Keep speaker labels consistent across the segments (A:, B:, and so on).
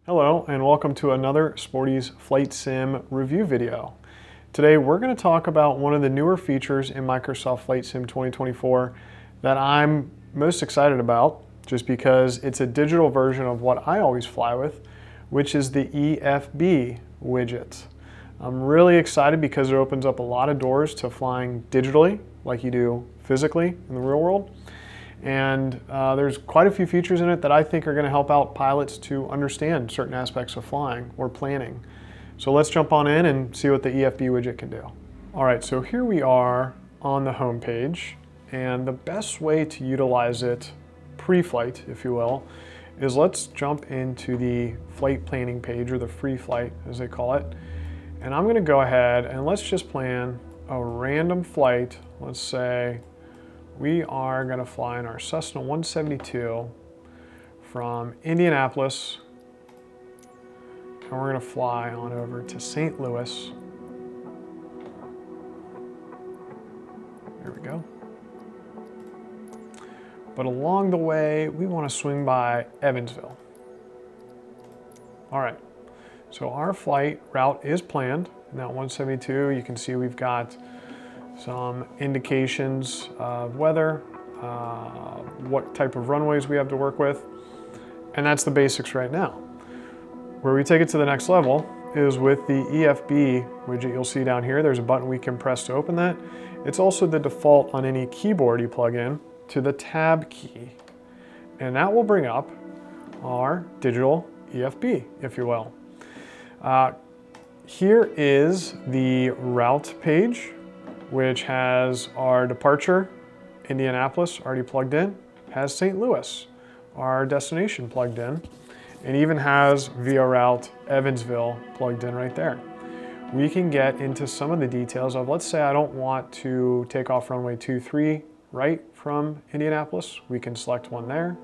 A: Hello and welcome to another Sporty's Flight Sim review video. Today we're going to talk about one of the newer features in Microsoft Flight Sim 2024 that I'm most excited about just because it's a digital version of what I always fly with, which is the EFB widget. I'm really excited because it opens up a lot of doors to flying digitally like you do physically in the real world. And there's quite a few features in it that I think are going to help out pilots to understand certain aspects of flying or planning. So let's jump on in and see what the EFB widget can do. All right, so here we are on the home page, and the best way to utilize it pre-flight, if you will, is let's jump into the flight planning page, or the free flight as they call it. And I'm going to go ahead and let's just plan a random flight. Let's say we are going to fly in our Cessna 172 from Indianapolis, and we're going to fly on over to St. Louis. There we go. But along the way, we want to swing by Evansville. All right, so our flight route is planned in that 172. You can see we've got some indications of weather, what type of runways we have to work with, and that's the basics right now. Where we take it to the next level is with the EFB widget. You'll see down here, there's a button we can press to open that. It's also the default on any keyboard you plug in to the tab key, and that will bring up our digital EFB, if you will. Here is the route page, which has our departure, Indianapolis, already plugged in, has St. Louis, our destination, plugged in, and even has via route Evansville plugged in right there. We can get into some of the details of, let's say I don't want to take off runway 23 right from Indianapolis. We can select one there.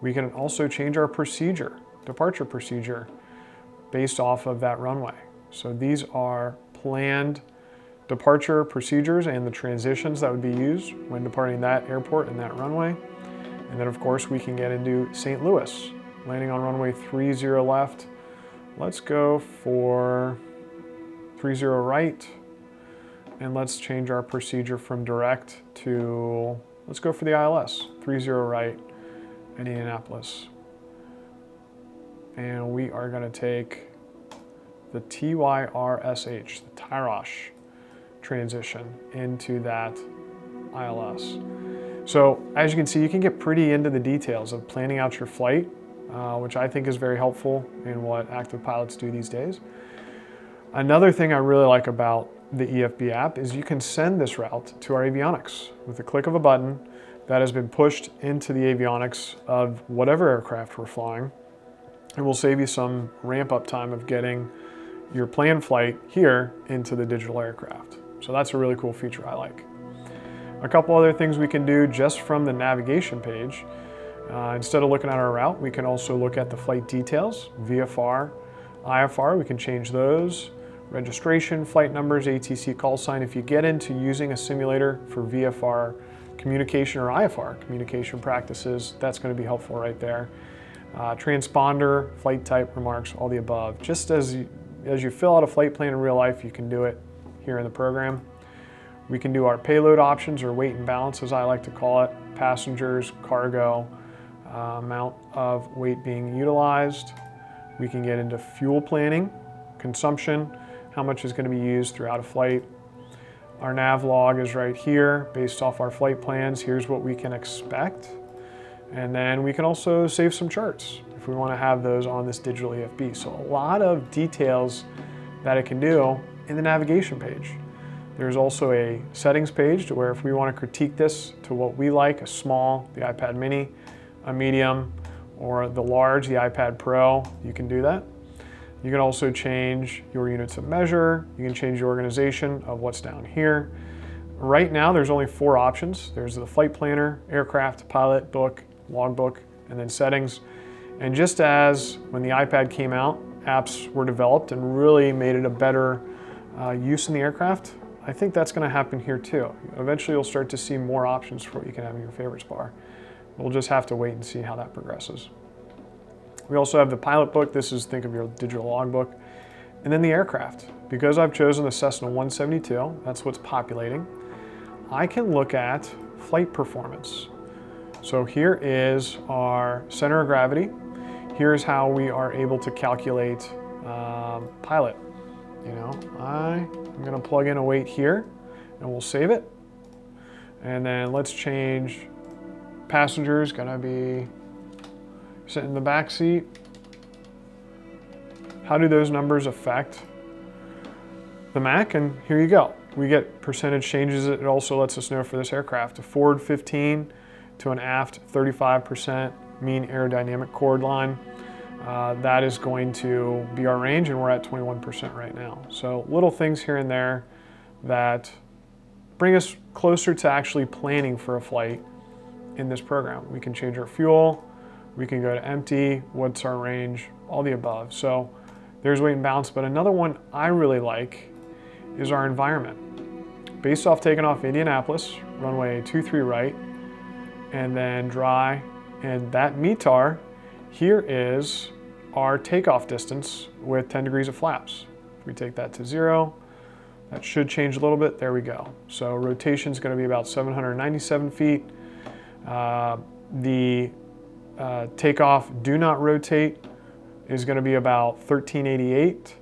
A: We can also change our procedure, departure procedure, based off of that runway. So these are planned departure procedures and the transitions that would be used when departing that airport and that runway. And then of course we can get into St. Louis, landing on runway 30 left. Let's go for 30 right, and let's change our procedure from direct to, let's go for the ILS, 30 right, Indianapolis. And we are going to take the TYRSH, the Tyrosh transition into that ILS. So as you can see, you can get pretty into the details of planning out your flight, which I think is very helpful in what active pilots do these days. Another thing I really like about the EFB app is you can send this route to our avionics with a click of a button that has been pushed into the avionics of whatever aircraft we're flying. It will save you some ramp up time of getting your planned flight here into the digital aircraft. So that's a really cool feature I like. A couple other things we can do just from the navigation page. Instead of looking at our route, we can also look at the flight details, VFR, IFR, we can change those, registration, flight numbers, ATC call sign. If you get into using a simulator for VFR communication or IFR communication practices, that's going to be helpful right there. Transponder, flight type, remarks, all the above. Just as you fill out a flight plan in real life, you can do it here in the program. We can do our payload options, or weight and balance as I like to call it, passengers, cargo, amount of weight being utilized. We can get into fuel planning, consumption, how much is going to be used throughout a flight. Our nav log is right here based off our flight plans. Here's what we can expect. And then we can also save some charts if we want to have those on this digital EFB. So a lot of details that it can do in the navigation page. There's also a settings page to where if we want to critique this to what we like, a small, the iPad mini, a medium, or the large, the iPad Pro, you can do that. You can also change your units of measure. You can change the organization of what's down here. Right now, there's only 4 options. There's the flight planner, aircraft, pilot, book, logbook, and then settings. And just as when the iPad came out, apps were developed and really made it a better use in the aircraft, I think that's going to happen here too. Eventually you'll start to see more options for what you can have in your favorites bar. We'll just have to wait and see how that progresses. We also have the pilot book. This is, think of your digital logbook. And then the aircraft. Because I've chosen the Cessna 172, that's what's populating, I can look at flight performance. So here is our center of gravity. Here's how we are able to calculate pilot. You know, I'm gonna plug in a weight here and we'll save it. And then let's change passengers, gonna be sitting in the back seat. How do those numbers affect the Mac? And here you go. We get percentage changes. It also lets us know for this aircraft, a forward 15 to an aft 35% mean aerodynamic chord line. That is going to be our range, and we're at 21% right now. So little things here and there that bring us closer to actually planning for a flight in this program. We can change our fuel, we can go to empty, what's our range, all the above. So there's weight and balance, but another one I really like is our environment. Based off taking off Indianapolis, runway 23 right, and then dry, and that METAR, here is our takeoff distance with 10 degrees of flaps. If we take that to 0, that should change a little bit. There we go. So rotation is going to be about 797 feet. The takeoff do not rotate is going to be about 1388.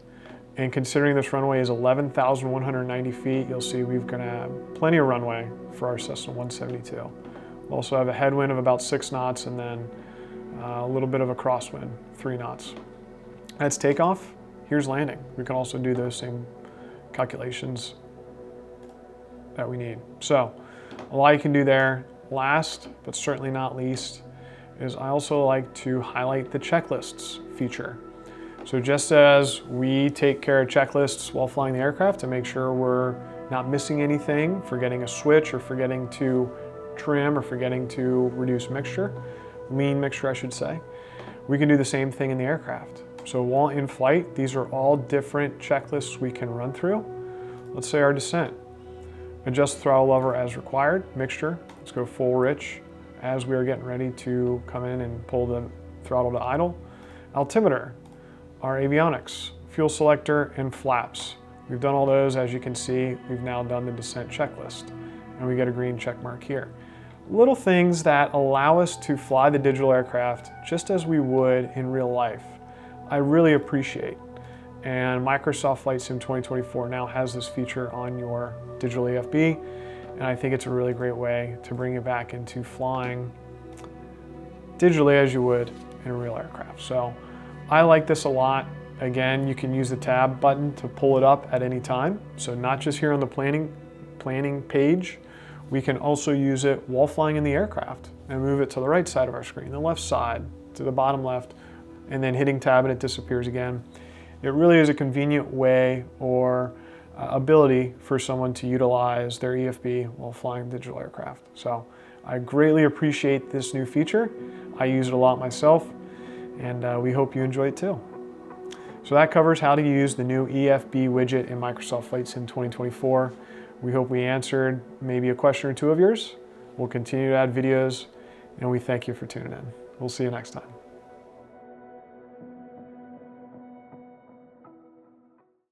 A: And considering this runway is 11,190 feet, you'll see we're going to have plenty of runway for our Cessna 172. We'll also have a headwind of about 6 knots and then a little bit of a crosswind, 3 knots. That's takeoff. Here's landing. We can also do those same calculations that we need. So a lot you can do there. Last, but certainly not least, is I also like to highlight the checklists feature. So just as we take care of checklists while flying the aircraft to make sure we're not missing anything, forgetting a switch or forgetting to trim or forgetting to reduce mixture, lean mixture I should say, we can do the same thing in the aircraft. So while in flight, these are all different checklists we can run through. Let's say our descent. Adjust throttle lever as required, mixture, let's go full rich as we are getting ready to come in and pull the throttle to idle. Altimeter, our avionics, fuel selector, and flaps. We've done all those. As you can see, we've now done the descent checklist, and we get a green check mark here. Little things that allow us to fly the digital aircraft just as we would in real life. I really appreciate. And Microsoft Flight Sim 2024 now has this feature on your digital EFB, and I think it's a really great way to bring it back into flying digitally as you would in a real aircraft. So I like this a lot. Again, you can use the tab button to pull it up at any time. So not just here on the planning page, we can also use it while flying in the aircraft and move it to the right side of our screen, the left side, to the bottom left, and then hitting tab and it disappears again. It really is a convenient way or ability for someone to utilize their EFB while flying digital aircraft. So I greatly appreciate this new feature. I use it a lot myself, and we hope you enjoy it too. So that covers how to use the new EFB widget in Microsoft Flight Sim 2024. We hope we answered maybe a question or two of yours. We'll continue to add videos, and we thank you for tuning in. We'll see you next time.